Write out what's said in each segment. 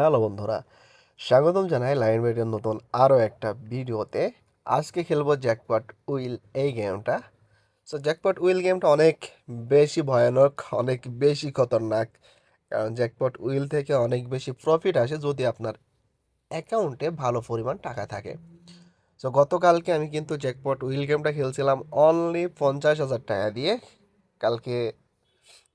Hello বন্ধুরা, স্বাগতম জানাই লাইন বেটের নতুন আরও একটা ভিডিওতে। আজকে খেলবো জ্যাকপট উইল এই গেমটা। জ্যাকপট উইল গেমটা অনেক বেশি ভয়ানক, অনেক বেশি খতরনাক। কারণ জ্যাকপট উইল থেকে অনেক বেশি প্রফিট আসে যদি আপনার অ্যাকাউন্টে ভালো পরিমাণ টাকা থাকে। গতকালকে আমি কিন্তু জ্যাকপট উইল গেমটা খেলছিলাম অনলি 50,000 টাকা দিয়ে। কালকে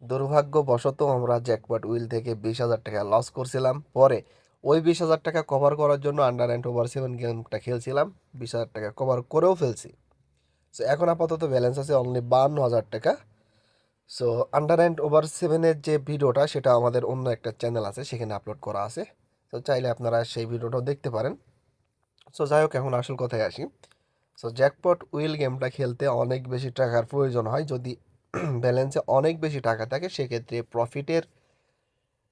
দুর্ভাগ্যবশত আমরা জ্যাকপট উইল থেকে 20,000 টাকা লস করছিলাম। পরে ওই 20,000 টাকা কভার করার জন্য আন্ডার অ্যান্ড ওভার 7 গেমটা খেলছিলাম, 20,000 টাকা কভার করেও ফেলছি। এখন আপাতত ব্যালেন্স আছে অনলি 52,000 টাকা। সো আন্ডার অ্যান্ড ওভার 7-এর যে ভিডিওটা সেটা আমাদের অন্য একটা চ্যানেল আছে, সেখানে আপলোড করা আছে। চাইলে আপনারা সেই ভিডিওটাও দেখতে পারেন। যাই হোক, এখন আসল কথায় আসি। জ্যাকপট উইল গেমটা খেলতে অনেক বেশি টাকার প্রয়োজন হয়। যদি ব্যালেন্সে অনেক বেশি টাকা থাকে সেক্ষেত্রে প্রফিটের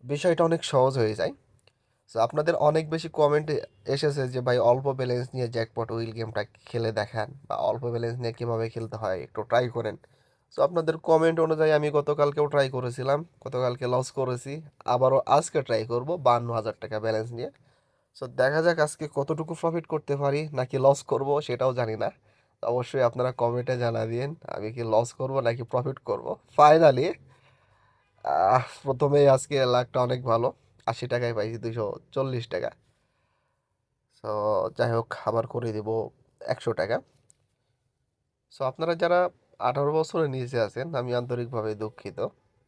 বিষয়টা অনেক সহজ হয়ে যায়। আপনাদের অনেক বেশি কমেন্ট এসেছে যে ভাই অল্প ব্যালেন্স নিয়ে জ্যাকপট উইল গেমটা খেলে দেখান, বা অল্প ব্যালেন্স নিয়ে কীভাবে খেলতে হয় একটু ট্রাই করেন। আপনাদের কমেন্ট অনুযায়ী আমি গতকালকেও ট্রাই করেছিলাম, গতকালকে লস করেছি। আবারও আজকে ট্রাই করব 52,000 টাকা ব্যালেন্স নিয়ে। দেখা যাক আজকে কতটুকু প্রফিট করতে পারি নাকি লস করব, সেটাও জানি না। অবশ্যই আপনারা কমেন্টে জানা দিন আমি কি লস করব নাকি প্রফিট করব। ফাইনালি প্রথমেই আজকে লাখটা অনেক ভালো, 80 টাকায় পাইছি 240 টাকা। সো যাই হোক, আবার করে দেব 100 টাকা। আপনারা যারা 18 বছরের নিচে আছেন, আমি আন্তরিকভাবে দুঃখিত।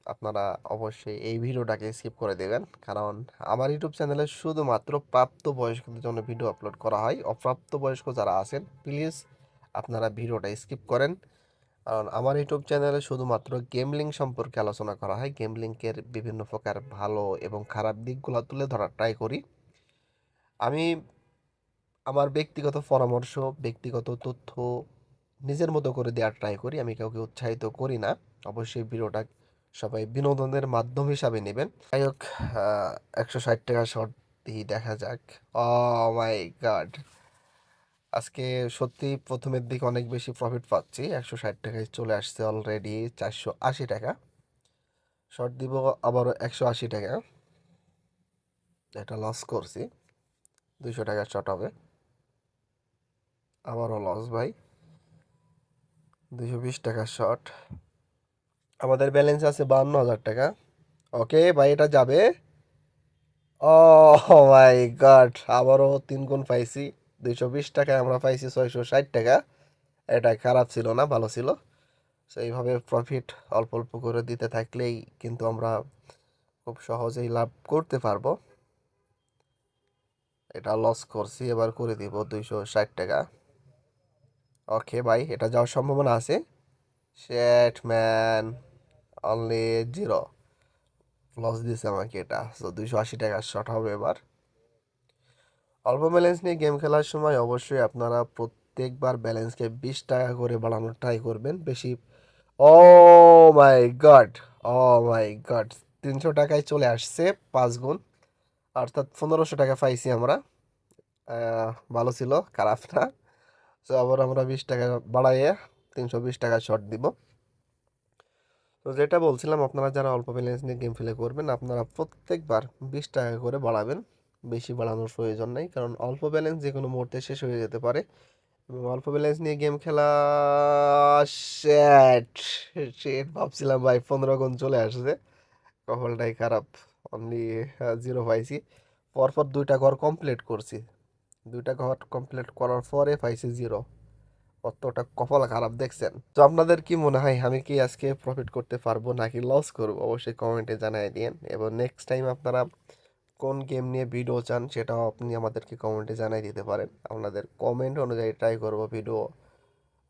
আপনারা অবশ্যই এই ভিডিওটাকে স্কিপ করে দেবেন, কারণ আমার ইউটিউব চ্যানেলে শুধুমাত্র প্রাপ্তবয়স্কদের জন্য ভিডিও আপলোড করা হয়। অপ্রাপ্তবয়স্ক যারা আছেন প্লিজ আপনারা ভিডিওটা স্কিপ করেন, কারণ আমার ইউটিউব চ্যানেলে শুধুমাত্র গেমলিং সম্পর্কে আলোচনা করা হয়। গেমলিংকের বিভিন্ন প্রকার ভালো এবং খারাপ দিকগুলো তুলে ধরার ট্রাই করি। আমি আমার ব্যক্তিগত পরামর্শ, ব্যক্তিগত তথ্য নিজের মতো করে দেওয়ার ট্রাই করি, আমি কাউকে উৎসাহিত করি না। অবশ্যই ভিডিওটা সবাই বিনোদনের মাধ্যম হিসাবে নেবেন। যাই হোক, 160 টাকা শর্ট দিয়ে দেখা যাক। ও মাই গড, আজকে সত্যি প্রথমের দিকে অনেক বেশি প্রফিট পাচ্ছি। 160 টাকায় চলে আসছে অলরেডি 480 টাকা। শর্ট দিব আবারও 180 টাকা, এটা লস করছি। 200 টাকা শর্ট হবে, আবারও লস ভাই। 220 টাকা শর্ট। আমাদের ব্যালেন্স আছে 52,000 টাকা। ওকে ভাই, এটা যাবে। ও মাই গড, আবারও 3 গুণ পাইছি। 220 টাকায় আমরা পাইছি 660 টাকা। এটা খারাপ ছিল না, ভালো ছিল। এইভাবে প্রফিট অল্প অল্প করে দিতে থাকলেই কিন্তু আমরা খুব সহজেই লাভ করতে পারবো। এটা লস করছি, এবার করে দিব 260 টাকা। ওকে ভাই, এটা যাওয়ার সম্ভাবনা আছে। শেট ম্যান, অনলি জিরো। লস দিয়েছে আমাকে এটা। 280 টাকা শর্ট হবে এবার। অল্প ব্যালেন্স নিয়ে গেম খেলার সময় অবশ্যই আপনারা প্রত্যেকবার ব্যালেন্সকে 20 টাকা করে বাড়ানোর ট্রাই করবেন। বেশি। ও মাই গড, ও মাই গড, 300 টাকায় চলে আসছে 5 গুণ, অর্থাৎ 1500 টাকা পাইছি আমরা। ভালো ছিল, খারাপ না। আবার আমরা 20 টাকা বাড়াইয়ে 320 টাকা শর্ট দিব। যেটা বলছিলাম, আপনারা যারা অল্প ব্যালেন্স নিয়ে গেম প্লে করবেন আপনারা প্রত্যেকবার 20 টাকা করে বাড়াবেন। বেশি বাড়ানোর প্রয়োজন নেই, কারণ অল্প ব্যালেন্স যে কোনো মুহূর্তে শেষ হয়ে যেতে পারে। এবং অল্প ব্যালেন্স নিয়ে গেম খেলা, শেট শেট ভাবছিলাম ভাই 15 গুণ চলে আসছে। কপালটাই খারাপ, অনলি জিরো পাইছি। পরপর 2টা ঘর কমপ্লিট করছি, 2টা ঘর কমপ্লিট করার পরে পাইছি জিরো। কতটা কপাল খারাপ দেখছেন। আপনাদের কি মনে হয় আমি কি আজকে প্রফিট করতে পারবো নাকি লস করবো, অবশ্যই কমেন্টে জানিয়ে দিন। এবং নেক্সট টাইম আপনারা কোন গেম নিয়ে ভিডিও চান সেটাও আপনি আমাদেরকে কমেন্টে জানিয়ে দিতে পারেন। আপনাদের কমেন্ট অনুযায়ী ট্রাই করব ভিডিও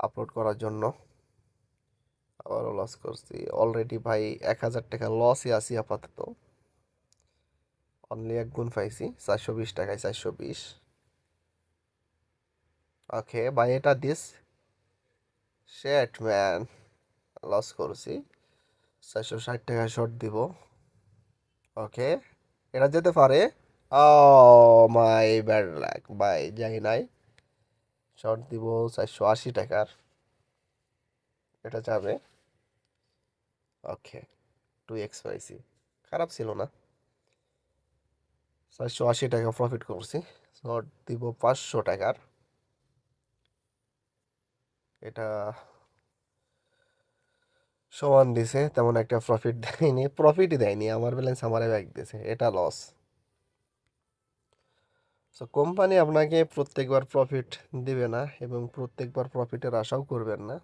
আপলোড করার জন্য। আবারও লস করছি অলরেডি ভাই, 1,000 টাকা লসই আছি আপাতত। অনলি 1 গুণ পাইছি 420 টাকায়, 420। ওকে ভাই, এটা দিস। শেট ম্যান, লস করছি। 460 টাকা শর্ট দিব। ওকে, এটা যেতে পারে। ও মাই ব্যাড লাক ভাই, যাই নাই। শর্ট দিব 480 টাকার, এটা যাবে। ওকে, 2x পাইছি, খারাপ ছিল না। 480 টাকা প্রফিট করছি। শর্ট দিব 500 টাকার। এটা সমান দিছে, তেমন একটা প্রফিট দেয়নি, প্রফিটই দেয়নি, আমার ব্যালেন্স আমারে ব্যাক দিছে, এটা লস। সো কোম্পানি আপনাকে প্রত্যেকবার প্রফিট দিবে না এবং প্রত্যেকবার প্রফিটের আশাও করবেন না।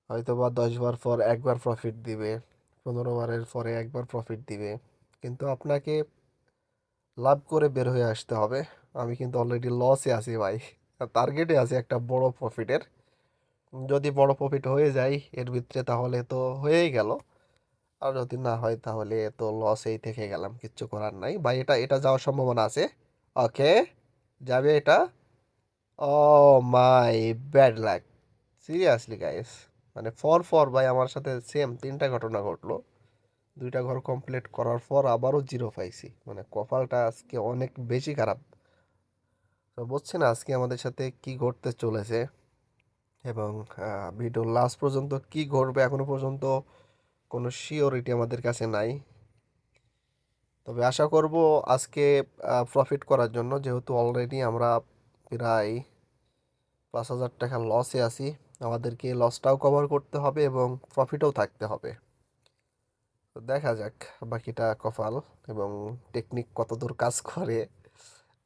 হয়তো বা 10 বার পর একবার প্রফিট দিবে, 15 বারের পরে একবার প্রফিট দিবে, কিন্তু আপনাকে লাভ করে বের হয়ে আসতে হবে। আমি কিন্তু অলরেডি লসে আছি ভাই, টার্গেটে আছি একটা বড় প্রফিটের। যদি বড় প্রফিট হয়ে যায় এর ভিতরে তাহলে তো হয়েই গেল, আর যদি না হয় তাহলে তো লসেই থেকে গেলাম, কিচ্ছু করার নাই ভাই। এটা এটা যাওয়ার সম্ভাবনা আছে। ওকে, যাবে এটা। Oh my bad luck, seriously guys. মানে ফর ফর ভাই আমার সাথে সেম 3টা ঘটনা ঘটলো। 2টা ঘর কমপ্লিট করার পর আবারও জিরো পাইছি, মানে কপালটা আজকে অনেক বেশি খারাপ। তো বুঝছি না আজকে আমাদের সাথে কি ঘটতে চলেছে, এবং ভিডিওর লাস্ট পর্যন্ত কি ঘটবে এখনো পর্যন্ত কোনো শিওরিটি আমাদের কাছে নাই। তবে আশা করব আজকে প্রফিট করার জন্য, যেহেতু অলরেডি আমরা প্রায় 5,000 টাকা লসে আছি। আমাদেরকে লসটাও কভার করতে হবে এবং প্রফিটও থাকতে হবে। তো দেখা যাক বাকিটা কপাল এবং টেকনিক কতদূর কাজ করে।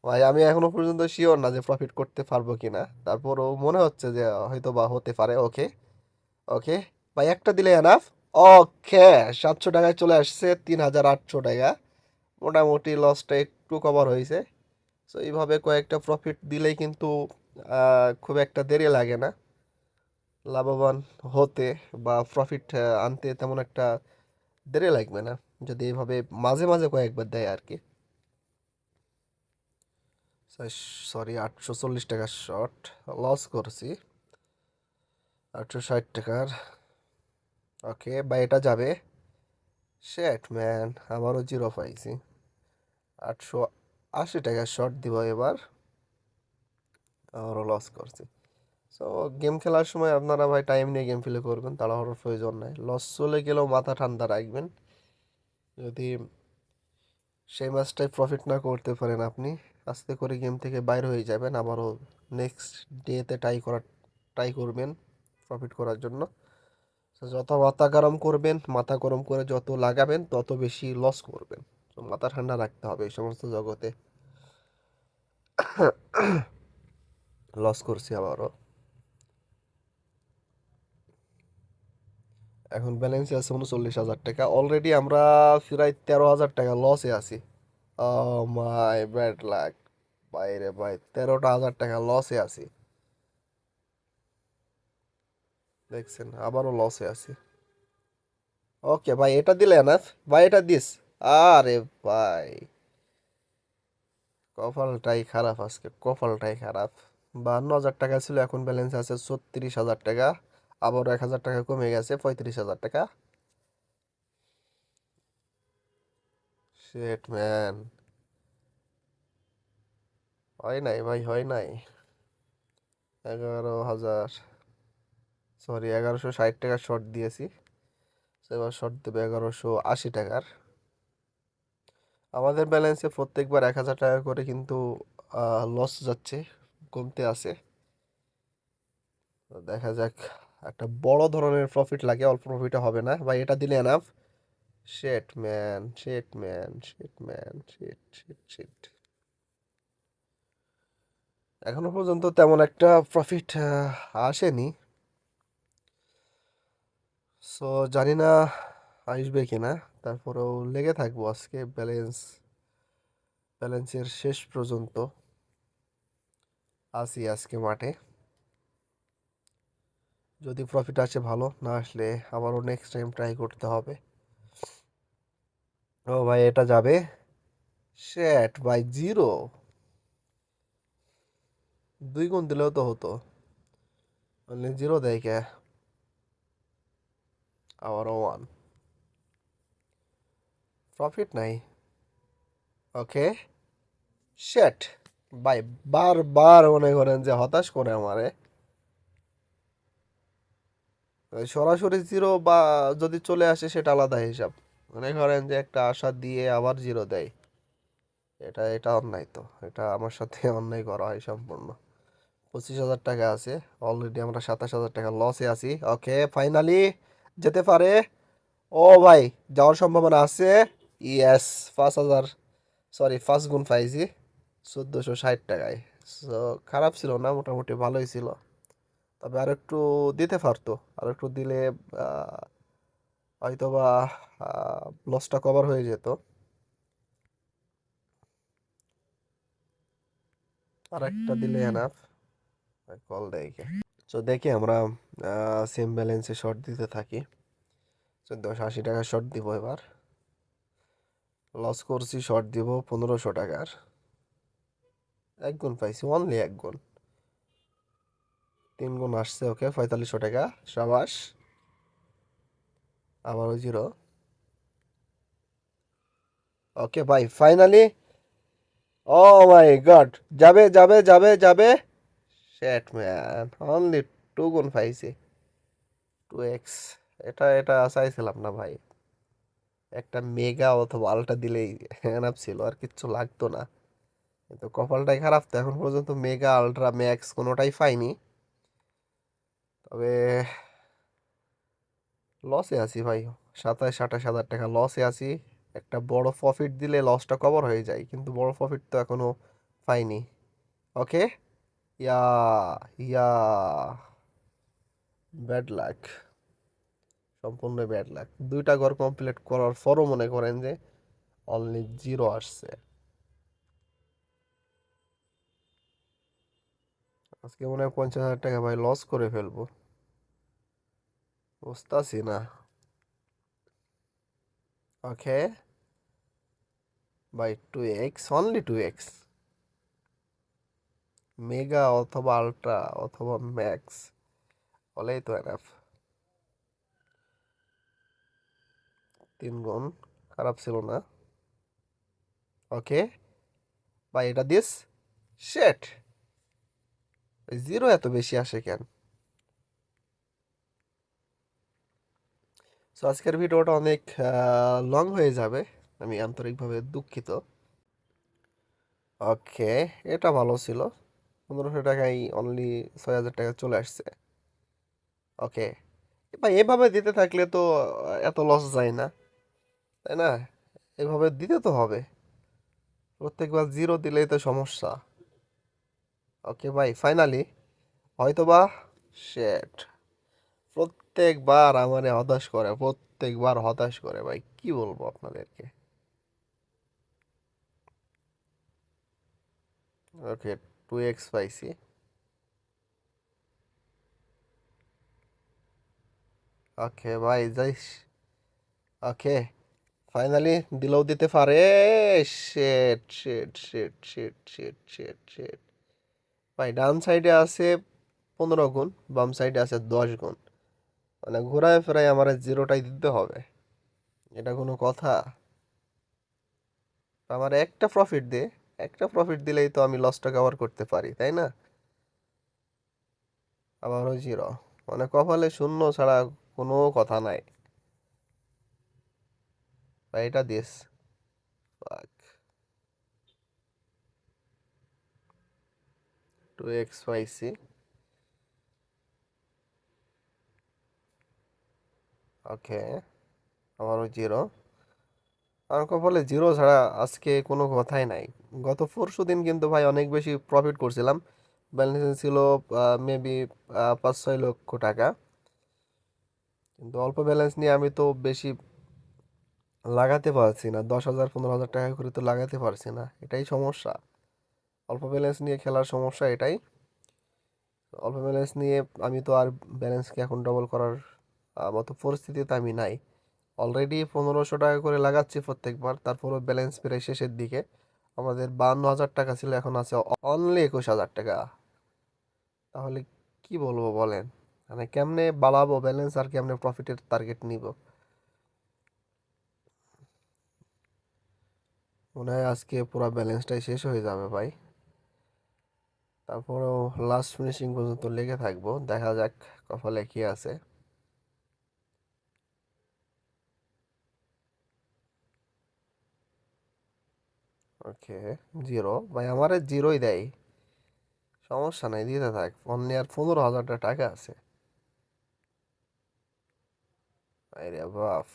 ভাই আমি এখনো পর্যন্ত শিওর না যে প্রফিট করতে পারবো কিনা, তারপরও মনে হচ্ছে যে হয়তো বা হতে পারে। ওকে, ওকে ভাই, একটা দিলে এনাফ। ওকে, 700 টাকায় চলে আসছে 3,800 টাকা। মোটামুটি লসটা একটু কভার হয়েছে। সো এইভাবে কয়েকটা প্রফিট দিলেই কিন্তু খুব একটা দেরি লাগে না লাভবান হতে, বা প্রফিট আনতে তেমন একটা দেরি লাগবে না, যদি এইভাবে মাঝে মাঝে কয়েকবার দেয় আর কি। সরি, 840 টাকার শর্ট লস করছি, 860 টাকার। ওকে বা এটা যাবে। শেট ম্যান, আবারও জিরো পাইছি। 880 টাকার শর্ট দিব এবার, আবারও লস করছি। সো গেম খেলার সময় আপনারা ভাই টাইম নিয়ে গেম প্লে করবেন, তাড়াহুড়োর প্রয়োজন নাই। লস চলে গেলেও মাথা ঠান্ডা রাখবেন। যদি সেই ম্যাচটায় প্রফিট না করতে পারেন আপনি, আস্তে করে গেম থেকে বাইর হয়ে যাবেন, আবারও নেক্সট ডেতে ট্রাই করবেন প্রফিট করার জন্য। তো যত মাথা গরম করবেন, মাথা গরম করে যত লাগাবেন তত বেশি লস করবেন। তো মাথা ঠান্ডা রাখতে হবে এই সমস্ত জগতে। লস করছি আবারও। এখন ব্যালেন্সে আছে 39,000 টাকা। অলরেডি আমরা প্রায় 13,000 টাকা লসে আছি। ও মাই ব্যাড লাক, বাইরে ভাই 13,000 টাকা লসে আছি, দেখছেন আবারও লসে আছি। ওকে ভাই, এটা দিলে না ভাই, এটা দিস। আরে ভাই, কপালটাই খারাপ আজকে, কপালটাই খারাপ। 52,000 টাকা ছিল, এখন ব্যালেন্স আছে 36,000 টাকা। আবারও 1,000 টাকা কমে গেছে, 35,000 টাকা। শেট ম্যান, হয় নাই ভাই, হয় নাই। 11,000, সরি 1,160 টাকার শর্ট দিয়েছি। এবার শর্ট দেবে 1,180 টাকার। আমাদের ব্যালেন্সে প্রত্যেকবার 1,000 টাকা করে কিন্তু লস যাচ্ছে, কমতে আছে। তো দেখা যাক, একটা বড় ধরনের প্রফিট লাগে, অল্প প্রফিটে হবে না ভাই। এটা দিলে এনাফ। শেট ম্যান, শেট ম্যান, শেট ম্যান, শেট শেট শেট। এখনো পর্যন্ত তেমন একটা প্রফিট আসেনি। সো জানি না আসবে কিনা, তারপরেও লেগে থাকবো আজকে ব্যালেন্সের শেষ পর্যন্ত আসি আজকে মাঠে। যদি প্রফিট আসে ভালো, না আসলে আবারও নেক্সট টাইম ট্রাই করতে হবে। ও ভাই, এটা যাবে। শেট ভাই, জিরো। 2 গুণ দিলেও তো হতো, মানে জিরো দেয় কে? আবারও ওয়ান, প্রফিট নাই। ওকে, শেট ভাই, বারবার মনে করেন যে হতাশ করে আমারে। ওই সরাসরি জিরো বা যদি চলে আসে সেটা আলাদা হিসাব। মনে করেন যে একটা আশা দিয়ে আবার জিরো দেয়, এটা অন্যায় তো, এটা আমার সাথে অন্যায় করা হয় সম্পূর্ণ। 25,000 টাকা আছে, অলরেডি আমরা 27,000 টাকা লসে আছি। ওকে, ফাইনালি যেতে পারে। ও ভাই, যাওয়ার সম্ভাবনা আছে। ইয়েস, 5,000, সরি 5 গুণ পাইছি 1460 টাকায়। সো খারাপ ছিল না, মোটামুটি ভালোই ছিল। তবে আর একটু দিতে পারতো, আর একটু দিলে আহ, হয়তোবা লসটা কভার হয়ে যেত। আর একটা দিলে এনাফ। কল দেয়। সো দেখি আমরা সেম ব্যালেন্সে শর্ট দিতে থাকি। 1480 টাকা শর্ট দিব এবার। লস করছি, শর্ট দিব 1500 টাকার। 1 গুণ পাইছি, অনলি 1 গুণ। 3 গুণ আসছে। ওকে, 4500 টাকা। সাবাস। আবারও জিরো। ওকে ভাই, ফাইনালি। ও মাই গড, যাবে যাবে যাবে যাবে। শেট ম্যান, অনলি 2 গুণ পাইছি। 2x। এটা চাইছিলাম না ভাই। একটা মেগা অথবা আলটা দিলেই এনাফ ছিল, আর কিচ্ছু লাগতো না। কিন্তু কপালটাই খারাপ, তো এখন পর্যন্ত মেগা আলট্রা ম্যাক্স কোনোটাই পাইনি। তবে লসে আছি ভাই, 27-28 হাজার টাকা লসে আছি। একটা বড় প্রফিট দিলে লসটা কভার হয়ে যায়, কিন্তু বড় প্রফিট তো এখনো পাইনি। ওকে। ইয়া ইয়া ব্যাড লাক, সম্পূর্ণ ব্যাড লাক। 2টা ঘর কমপ্লিট করার পরও মনে করেন যে অনলি জিরো আসছে। আজকে মনে হয় 50,000 টাকা ভাই লস করে ফেলবো, বুঝতেছি না। Okay bye, 2x, only 2x। Mega অথবা আলট্রা অথবা ম্যাক্স হলেই তো এনাফ। 3 গুণ, খারাপ ছিল না। ওকে ভাই, এটা দিস। শেট, জিরো এত বেশি আসে কেন? সো আজকের ভিডিওটা অনেক লং হয়ে যাবে, আমি আন্তরিকভাবে দুঃখিত। ওকে, এটা ভালো ছিল। 1500 টাকায় অনলি 6,000 টাকা চলে আসছে। ওকে ভাই, এভাবে দিতে থাকলে তো এত লস যায় না, তাই না? এভাবে দিতে তো হবে, প্রত্যেকবার জিরো দিলেই তো সমস্যা। ওকে ভাই, ফাইনালি হয়তোবা। শেট, প্রত্যেকবার আমারে হতাশ করে, প্রত্যেকবার হতাশ করে ভাই, কি বলবো আপনাদেরকে। ওকে, 2x পাইছি। ওকে ভাই, যাইস। ওকে, ফাইনালি দিলেও দিতে পারে। শেট শেট শেট শেট শেট শেট শেট ভাই, ডান সাইডে আছে 15 গুণ, বাম সাইডে আছে 10 গুণ। মানে ঘোরায় ফেরায় আমার জিরোটাই দিতে হবে, এটা কোনো কথা? আমার একটা প্রফিট দে, একটা প্রফিট দিলেই তো আমি লসটা কভার করতে পারি, তাই না? আবারও জিরো, মানে কপালে শূন্য ছাড়া কোনো কথা নাই ভাই। এটা দিস। Fuck. 2x পাইছি। ওকে, আবারও জিরো। আমার কপালে জিরো ছাড়া আজকে কোনো কথাই নাই। গত পরশু দিন কিন্তু ভাই অনেক বেশি প্রফিট করছিলাম। ব্যালেন্স ছিল মেবি 5-6 লক্ষ টাকা। কিন্তু অল্প ব্যালেন্স নিয়ে আমি তো বেশি লাগাতে পারছি না, 10,000 15,000 টাকা করে তো লাগাতে পারছি না, এটাই সমস্যা। অল্প ব্যালেন্স নিয়ে খেলার সমস্যা এটাই। অল্প ব্যালেন্স নিয়ে আমি তো আর ব্যালেন্সকে এখন ডবল করার মতো পরিস্থিতিতে আমি নাই। অলরেডি 1500 টাকা করে লাগাচ্ছি প্রত্যেকবার, তারপরও ব্যালেন্স প্রায় শেষের দিকে। আমাদের 52,000 টাকা ছিল, এখন আছে অনলি 21,000 টাকা। তাহলে কি বলবো বলেন, মানে কেমনে বাড়াবো ব্যালেন্স আর কেমনে প্রফিটের টার্গেট নিব? মনে হয় আজকে পুরো ব্যালেন্সটাই শেষ হয়ে যাবে ভাই। তারপরেও লাস্ট ফিনিশিং পর্যন্ত লেগে থাকবো, দেখা যাক কপালে কি আছে। ওকে, জিরো ভাই, আমারে জিরোই দেয়। সমস্যা নাই, দিতে থাক। অনলি আর 15,000 টাকা আছে। আরে বাপ।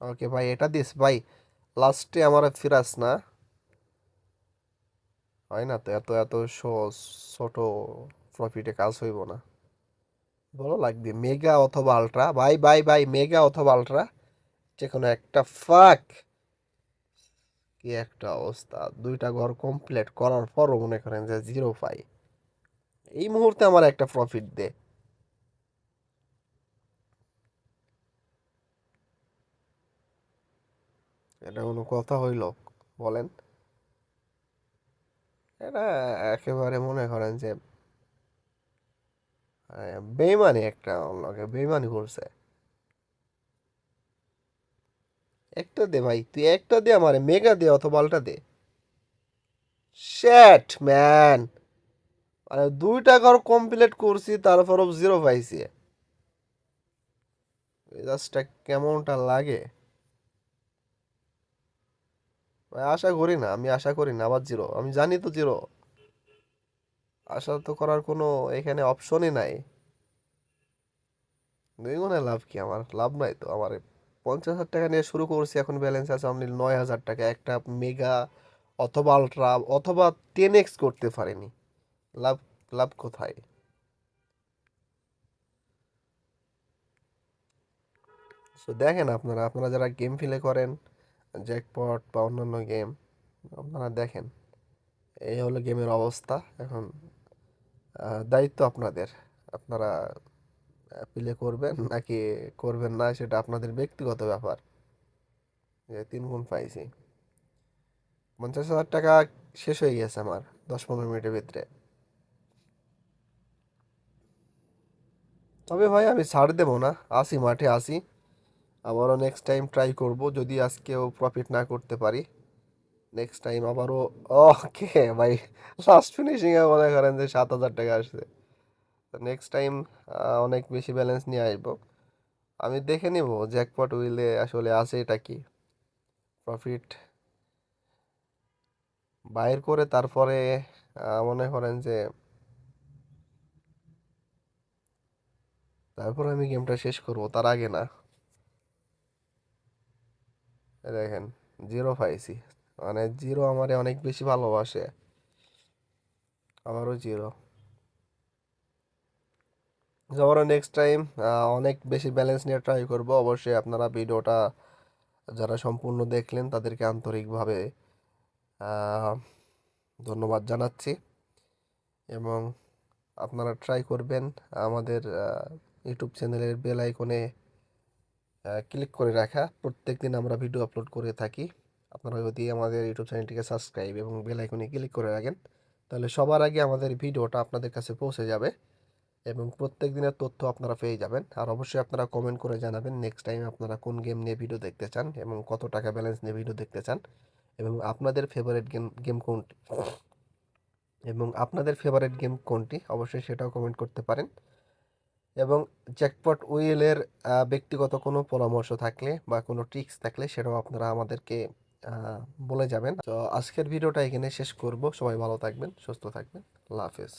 ওকে ভাই, এটা দিস ভাই। লাস্টে আমার ফিরাস না। হয় না তো, এত এত ছোট প্রফিটে কাজ হইব না। বড় লাগবে মেগা অথবা আলট্রা, ভাই ভাই ভাই, মেগা অথবা আলট্রা, যে কোনো একটা। ফাক, কি একটা অবস্থা! দুইটা ঘর কমপ্লিট করার পরও মনে করেন যে জিরো পাই। এই মুহূর্তে আমার একটা প্রফিট দে। এটা কোনো কথা হইল? বলেন। এটা একেবারে মনে করেন যে বেইমানি, একটা অন্যকে বেইমানি করছে। একটা দে ভাই, তুই একটা দে, আমারে মেগা দে অথবা আলট্রা দে। Shut man! মানে 2 টাকার কমপ্লিট করছি, তারপরও জিরো পাইছি। মেজাজটা কেমনটা লাগে! ভাই, আশা করি না, আমি আশা করি না আবার জিরো। আমি জানি তো জিরো। আশা তো করার কোনো এখানে অপশনই নাই। দুই গুণে লাভ কি? আমার লাভ নাই তো। আমার 50,000 টাকা নিয়ে শুরু করছি, এখন ব্যালেন্স আছে অনলি 9,000 টাকা। একটা মেগা অথবা আলট্রা অথবা 10x করতে পারিনি। লাভ, লাভ কোথায়? সো দেখেন, আপনারা আপনারা যারা গেম প্লে করেন, জ্যাকপট বা অন্যান্য গেম, আপনারা দেখেন এই হলো গেমের অবস্থা এখন। দায়িত্ব আপনাদের। আপনারা প্লে করবেন নাকি করবেন না, সেটা আপনাদের ব্যক্তিগত ব্যাপার। যে 3 গুণ পাইছি, 50,000 টাকা শেষ হয়ে গেছে আমার 10-15 মিনিটের ভিতরে। তবে ভাই, আমি ছাড় দেবো না। আসি, মাঠে আসি। আবারও নেক্সট টাইম ট্রাই করব, যদি আজকেও প্রফিট না করতে পারি। নেক্সট টাইম আবারও। ওকে ভাই, লাস্ট ফিনিশিংয়ে মনে করেন যে 7,000 টাকা আসছে। নেক্সট টাইম অনেক বেশি ব্যালেন্স নিয়ে আসবো। আমি দেখে নিব জ্যাকপট উইলে আসলে আছে এটা কি। প্রফিট বাইর করে তারপরে মনে করেন যে তারপর আমি গেমটা শেষ করব, তার আগে না। এই দেখেন, জিরো পাইছি। মানে জিরো আমারে অনেক বেশি ভালোবাসে। আমারও জিরো। আবারও নেক্সট টাইম অনেক বেশি ব্যালেন্স নিয়ে ট্রাই করব। অবশ্যই আপনারা ভিডিওটা যারা সম্পূর্ণ দেখলেন তাদেরকে আন্তরিকভাবে আহ, ধন্যবাদ জানাচ্ছি। এবং আপনারা ট্রাই করবেন আমাদের ইউটিউব চ্যানেলের বেল আইকনে ক্লিক করে রাখা। প্রত্যেকদিন আমরা ভিডিও আপলোড করে থাকি। আপনারা যদি আমাদের ইউটিউব চ্যানেলটিকে সাবস্ক্রাইব এবং বেল আইকনে ক্লিক করে রাখেন, তাহলে সবার আগে আমাদের ভিডিওটা আপনাদের কাছে পৌঁছে যাবে এবং প্রত্যেক দিনের তথ্য আপনারা পেয়ে যাবেন। আর অবশ্যই আপনারা কমেন্ট করে জানাবেন নেক্সট টাইম আপনারা কোন গেম নিয়ে ভিডিও দেখতে চান এবং কত টাকা ব্যালেন্স নিয়ে ভিডিও দেখতে চান, এবং আপনাদের ফেভারিট গেম গেম কোনটি, অবশ্যই সেটাও কমেন্ট করতে পারেন। এবং জ্যাকপট উইলের ব্যক্তিগত কোনো পরামর্শ থাকলে বা কোনো ট্রিক্স থাকলে সেটাও আপনারা আমাদেরকে আহ, বলে যাবেন। তো আজকের ভিডিওটা এখানে শেষ করব। সবাই ভালো থাকবেন, সুস্থ থাকবেন। আল্লাহ হাফেজ।